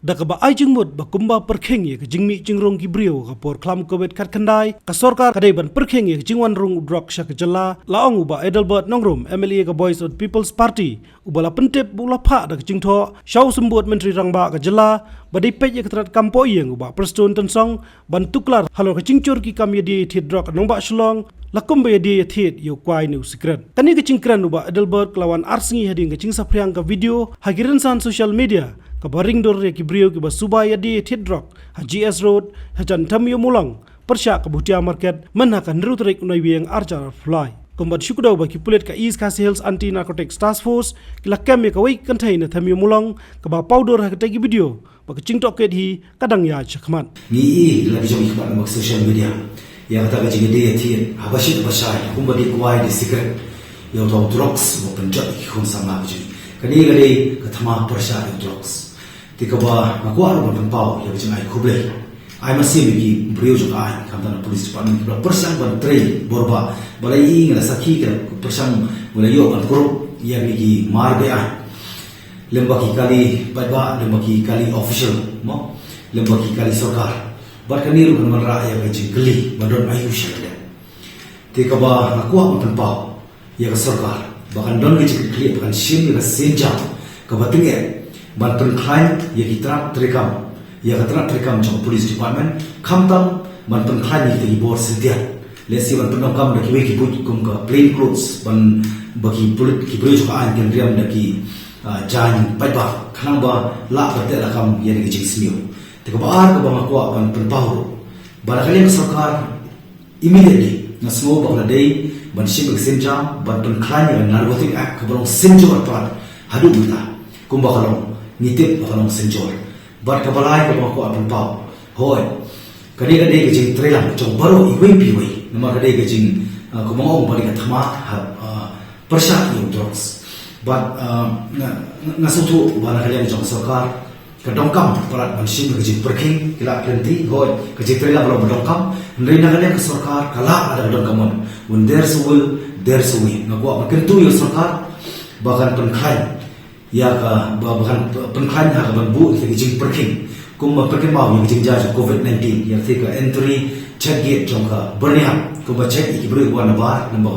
da ka ba ai jingmut ba kumba perkheng ye jingmi jingrong ki brio ka por klam kobet khat khandai ka sarkar kadai ban perkheng ye jingwan rong udrak shak jalla laong uba Edelbert Nongrum MLA ka Voice of People's Party ubala pentep bula pha da jingtho shaw sembut menteri rangba ka jalla badai pej ye katrat kampo yeng uba preston tensong ban tuklar halo ka jingchor ki kam ye di thidrak nongba shlong lakum be di thid yo kwai nu secret kani ka jingkran uba Edelbert lawan arsingi hading ka jing sapriang ka video hagiran san social media kabaring dor ki brio ki basubaya di thidrok ha GS road ha jan thamyo mulang persya kabutia market menhakan rutrik noi wieng arjar fly kombat syukudau baki pulit ka East Coast Hills Anti Narcotics Task Force kila kem ka wai kantai na thamyo mulang ka ba powder ha tagi video baki cingtok ket hi kadang ya chakman ni lagi jom ikbat mak social media yang kata jing de thi habashit basai kumbadi kwai di secret yo to drugs mo penjat khon sama ji kani gade ka thama persya drugs tikaba makwa ro ban pau ya jing ai khuble ai masih bagi brio juga ai kamtan police department kibla persang ban trei borba balai ngala sakhi ka persang mulai yo ban group ya bagi mar be ai lembaki kali baiba lembaki kali official mo lembaki kali sarkar barkani ru kan ra ya bagi geli badon ayu shakle tikaba makwa ban pau ya ka sarkar bahkan don ke clear bahkan sim ya senja ka batinge bantuan klien ya kita terekam ya kita terekam jong police department kamtam bantuan klien ya kita bor sedia lesi bantuan kam dak ki put kum ka plain clothes ban bagi pulit ki bro juga an kan riam dak ki jan paiba khanang ba la batte la kam ya ni jing smio te ka baar ka ba ko bantuan pau barakali sarkar immediately na smo ba na day ban ship senja bantuan klien ya narcotic act ka barong senjo pat hadu buta kumba kalong nitip bakalong senjor bar kabalai ka ko apun pau hoy kadi kadi ke jing trelang chong baro iwe piwe nama kadi ke jing ko mong bari ka thama persya yung drugs but na sutu bala kalian jong sarkar ka dongkam parat bansin ke jing perking kila plenty hoy ke jing trelang baro dongkam ndai na kalian ke sarkar kala ada dongkamon when there's a will there's a way na ko makentu yung sarkar bahkan penkhai ya ka bahkan penklan ha ban bu ke jing perking kum perking mau yang jing ja COVID-19 ya thika entry check gate jong ka bernia kum ba check ki bru wan ba namba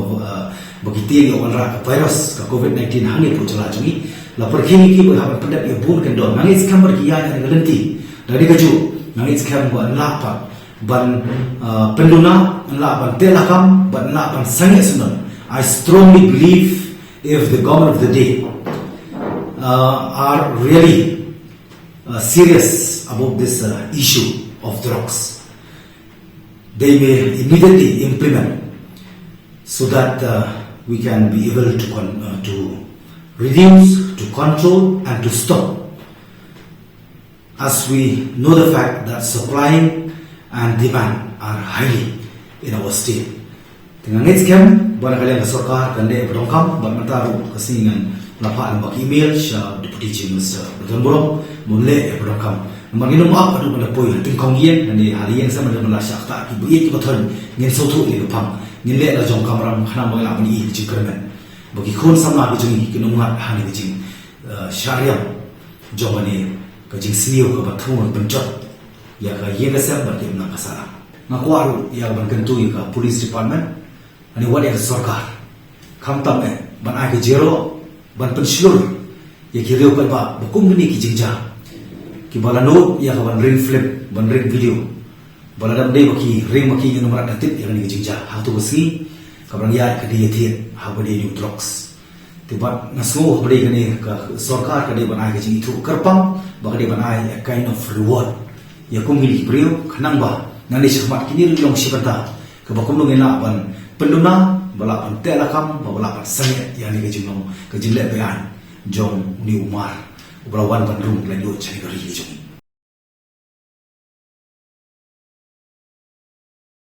bagi ti yo wan ra ka virus ka COVID-19 hangi pu chala jungi la perking ki ba ha pendat ya bun kan don nangis kamar ki ya ni galenti dari kaju nangis kam ba la pa ban penduna la ban telakam ban la ban sange sunan. I strongly believe if the government of the day are really serious about this issue of drugs, they may immediately implement so that we can be able to reduce, to control, and to stop. As we know the fact that supply and demand are highly in our state. Dengan ngitskem, barangkali ang sarkar kande berdongkam, bermataru kesingan lapa ang email sa Deputy Chief Minister Betul Borong munle berdongkam. Naman ginum up adu pada poy ting kong yen nani halian sama dengan lasyak tak ki buye ki betul ngin sotu ni pam ngin le la jong kamram khana mo la ni ji kermen bagi khon sama ki jungi ki numat hani ki jing syariah jomani ka jing sniu ka bathun pencot ya ka yega sam berti na kasara ngakwaru ya ban kentu ka police department ani wadi ka sarkar kamtam ban ai ka jero ban pensyur ya kiriu pa ba bukum ni ki jingja ki balano ya ka ban ring flip ban ring video baladam dei baki ring maki ni nomor datit ya ni ki jingja ha tu besi ka ban ya ka dia thi ha ba dei drugs tiba naso ba dei ni ka sarkar ka dei ban ai ka jing itu kerpam ba ka dei ban ai a kind of reward ya kum ni brio khanang ba nani sikmat kini long sibanta ka ba kum ngena ban penduna bala an telakam bala an sange yani ke jingong ke jingle bean jong ni umar ubrawan bandung lendu chai gari jong